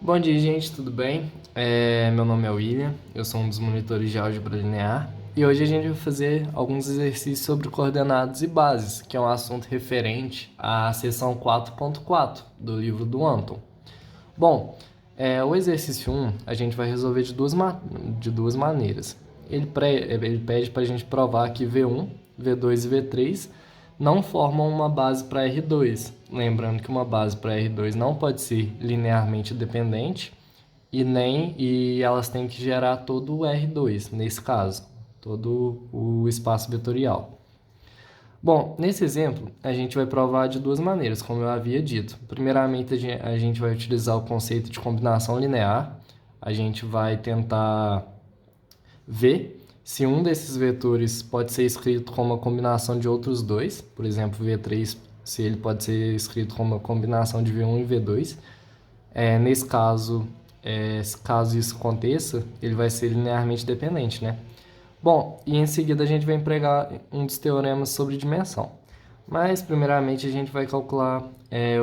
Bom dia, gente, tudo bem? Meu nome é William, eu sou um dos monitores de álgebra linear e hoje a gente vai fazer alguns exercícios sobre coordenadas e bases, que é um assunto referente à seção 4.4 do livro do Anton. Bom, o exercício 1 a gente vai resolver de duas maneiras. Ele pede para a gente provar que V1, V2 e V3 não formam uma base para R2. Lembrando que uma base para R2 não pode ser linearmente dependente e elas têm que gerar todo o R2, nesse caso, todo o espaço vetorial. Bom, nesse exemplo, a gente vai provar de duas maneiras, como eu havia dito. Primeiramente, a gente vai utilizar o conceito de combinação linear. A gente vai tentar ver se um desses vetores pode ser escrito como uma combinação de outros dois. Por exemplo, V3, se ele pode ser escrito como uma combinação de V1 e V2. Nesse caso, caso isso aconteça, ele vai ser linearmente dependente, né? Bom, e em seguida a gente vai empregar um dos teoremas sobre dimensão. Mas, primeiramente, a gente vai calcular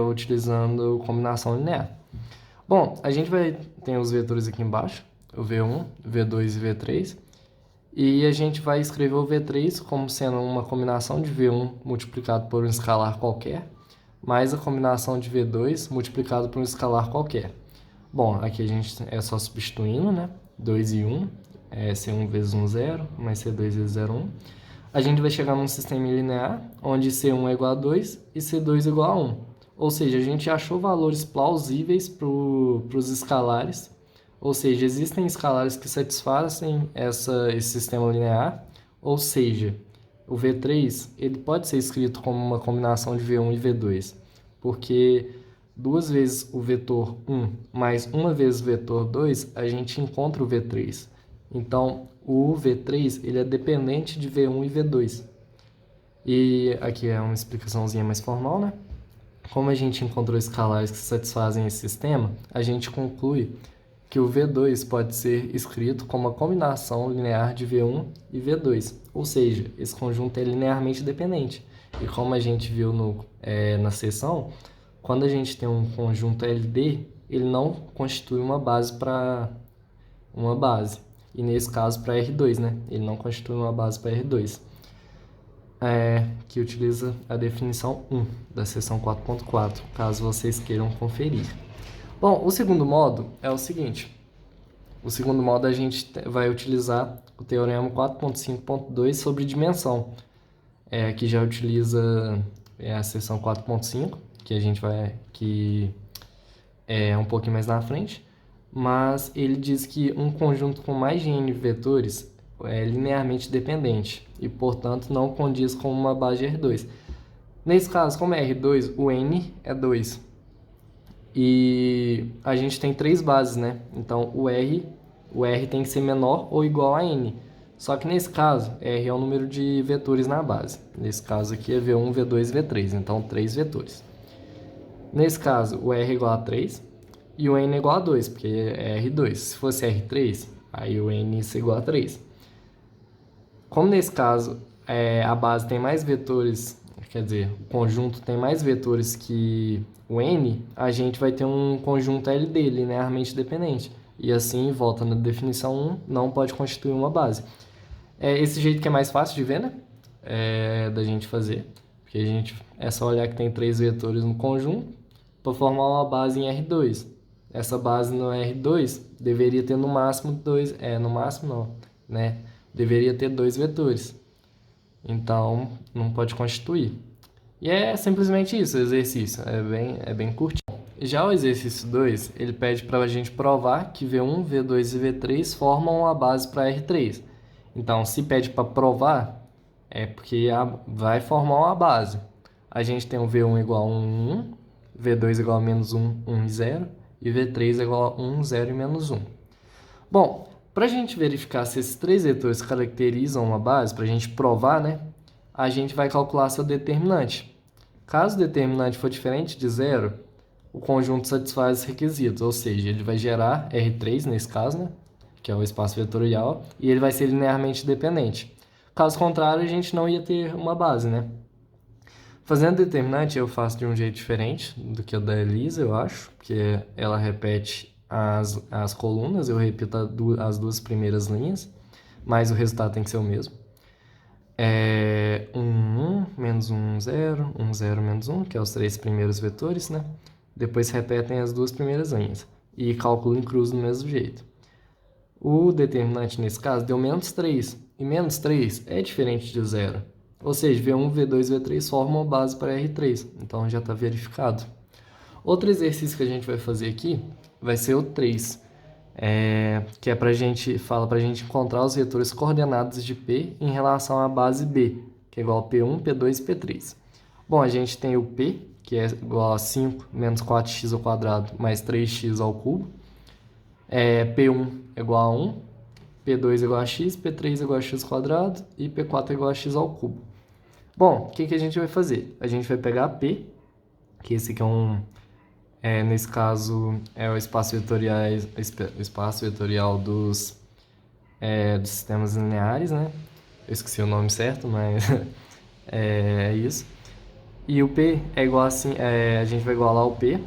utilizando combinação linear. Bom, a gente ter os vetores aqui embaixo, o V1, V2 e V3. E a gente vai escrever o V3 como sendo uma combinação de V1 multiplicado por um escalar qualquer, mais a combinação de V2 multiplicado por um escalar qualquer. Bom, aqui a gente é só substituindo, né? 2 e 1, C1 vezes 1, 0, mais C2 vezes 0, 1. A gente vai chegar num sistema linear, onde C1 é igual a 2 e C2 é igual a 1. Ou seja, a gente achou valores plausíveis para os escalares, ou seja, existem escalares que satisfazem esse sistema linear, ou seja, o V3 ele pode ser escrito como uma combinação de V1 e V2, porque duas vezes o vetor 1 mais uma vez o vetor 2, a gente encontra o V3. Então, o V3 ele é dependente de V1 e V2. E aqui é uma explicaçãozinha mais formal, né? Como a gente encontrou escalares que satisfazem esse sistema, a gente conclui que o V2 pode ser escrito como uma combinação linear de V1 e V2, ou seja, esse conjunto é linearmente dependente. E como a gente viu na seção, quando a gente tem um conjunto LD, ele não constitui uma base para uma base. E nesse caso para R2, né? Ele não constitui uma base para R2. Que utiliza a definição 1 da seção 4.4, caso vocês queiram conferir. Bom, o segundo modo é o seguinte. O segundo modo a gente vai utilizar o teorema 4.5.2 sobre dimensão, que já utiliza a seção 4.5, que a gente que é um pouquinho mais na frente, mas ele diz que um conjunto com mais de n vetores é linearmente dependente e, portanto, não condiz com uma base de R2. Nesse caso, como é R2, o n é 2. E a gente tem três bases, né? Então, o R tem que ser menor ou igual a n. Só que nesse caso, R é o número de vetores na base. Nesse caso aqui é V1, V2 e V3. Então, 3 vetores. Nesse caso, o R é igual a 3 e o N é igual a 2, porque é R2. Se fosse R3, aí o N é igual a 3. Como nesse caso a base tem mais vetores, quer dizer, o conjunto tem mais vetores que o N, a gente vai ter um conjunto LD, linearmente dependente. E assim, volta na definição 1, não pode constituir uma base. Esse jeito que é mais fácil de ver, né? Da gente fazer. Porque é só olhar que tem 3 vetores no conjunto para formar uma base em R2. Essa base no R2 deveria ter no máximo 2, no máximo não, né? Deveria ter 2 vetores. Então, não pode constituir. E é simplesmente isso o exercício, é bem curtinho. Já o exercício 2, ele pede para a gente provar que V1, V2 e V3 formam uma base para R3. Então, se pede para provar, é porque vai formar uma base. A gente tem o V1 igual a 1, 1, V2 igual a menos 1, 1 e 0, e V3 igual a 1, 0 e menos 1. Bom, para a gente verificar se esses três vetores caracterizam uma base, para a gente provar, né, a gente vai calcular seu determinante. Caso o determinante for diferente de 0, o conjunto satisfaz os requisitos, ou seja, ele vai gerar R3 nesse caso, né, que é o espaço vetorial, e ele vai ser linearmente dependente. Caso contrário, a gente não ia ter uma base, né? Fazendo determinante, eu faço de um jeito diferente do que o da Elisa, eu acho, porque ela repete as colunas, eu repito as duas primeiras linhas, mas o resultado tem que ser o mesmo. 1, menos 1, 0, 1, 0, menos 1, que é os 3 primeiros vetores, né? Depois repetem as duas primeiras linhas e cálculo em cruz do mesmo jeito. O determinante nesse caso deu menos 3, e menos 3 é diferente de 0. Ou seja, V1, V2 e V3 formam a base para R3, então já está verificado. Outro exercício que a gente vai fazer aqui vai ser o 3, que é fala para a gente encontrar os vetores coordenados de P em relação à base B, que é igual a P1, P2 e P3. Bom, a gente tem o P, que é igual a 5 menos 4x ao quadrado mais 3x ao cubo. P1 é igual a 1, P2 é igual a x, P3 é igual a x quadrado e P4 é igual a x ao cubo. Bom, o que a gente vai fazer? A gente vai pegar P, que esse aqui nesse caso é o espaço vetorial dos sistemas lineares, né? Eu esqueci o nome certo, mas é isso. E o P é igual assim, a gente vai igualar o P,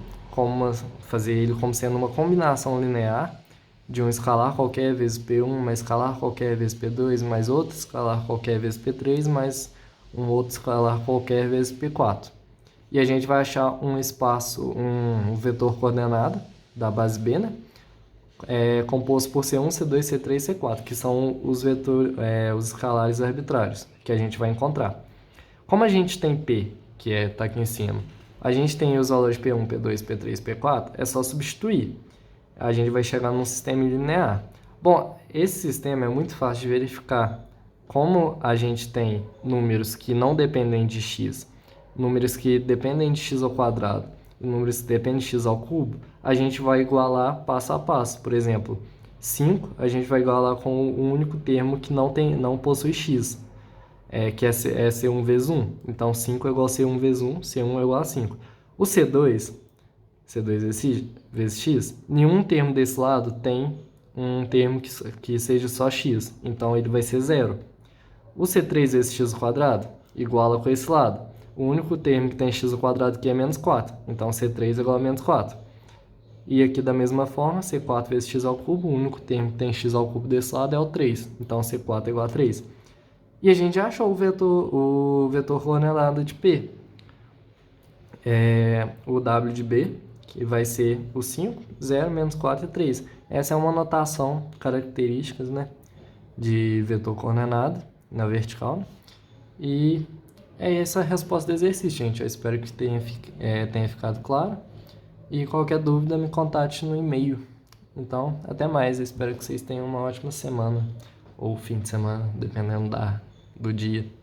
fazer ele como sendo uma combinação linear de um escalar qualquer vezes P1, mais escalar qualquer vezes P2, mais outro escalar qualquer vezes P3, mais um outro escalar qualquer vezes P4. E a gente vai achar um vetor coordenado da base B, né? Composto por C1, C2, C3 e C4, que são os escalares arbitrários que a gente vai encontrar. Como a gente tem P, que está aqui em cima, a gente tem os valores P1, P2, P3, P4, é só substituir. A gente vai chegar num sistema linear. Bom, esse sistema é muito fácil de verificar. Como a gente tem números que não dependem de x, números que dependem de x ao quadrado e números que dependem de x ao cubo, a gente vai igualar passo a passo. Por exemplo, 5 a gente vai igualar com um único termo que não possui x, que é C1 vezes 1. Então, 5 é igual a C1 vezes 1, C1 é igual a 5. O C2 vezes x, nenhum termo desse lado tem um termo que seja só x, então ele vai ser 0. O C3 vezes x ao quadrado iguala com esse lado. O único termo que tem x ao quadrado aqui é menos 4, então C3 é igual a menos 4. E aqui da mesma forma, C4 vezes x ao cubo, o único termo que tem x ao cubo desse lado é o 3, então C4 é igual a 3. E a gente já achou o vetor coordenado de P. O W de B, que vai ser o 5, 0, menos 4 e 3. Essa é uma notação, características, né, de vetor coordenado na vertical. E é essa a resposta do exercício, gente. Eu espero que tenha ficado claro. E qualquer dúvida, me contate no e-mail. Então, até mais. Eu espero que vocês tenham uma ótima semana. Ou fim de semana, dependendo do dia.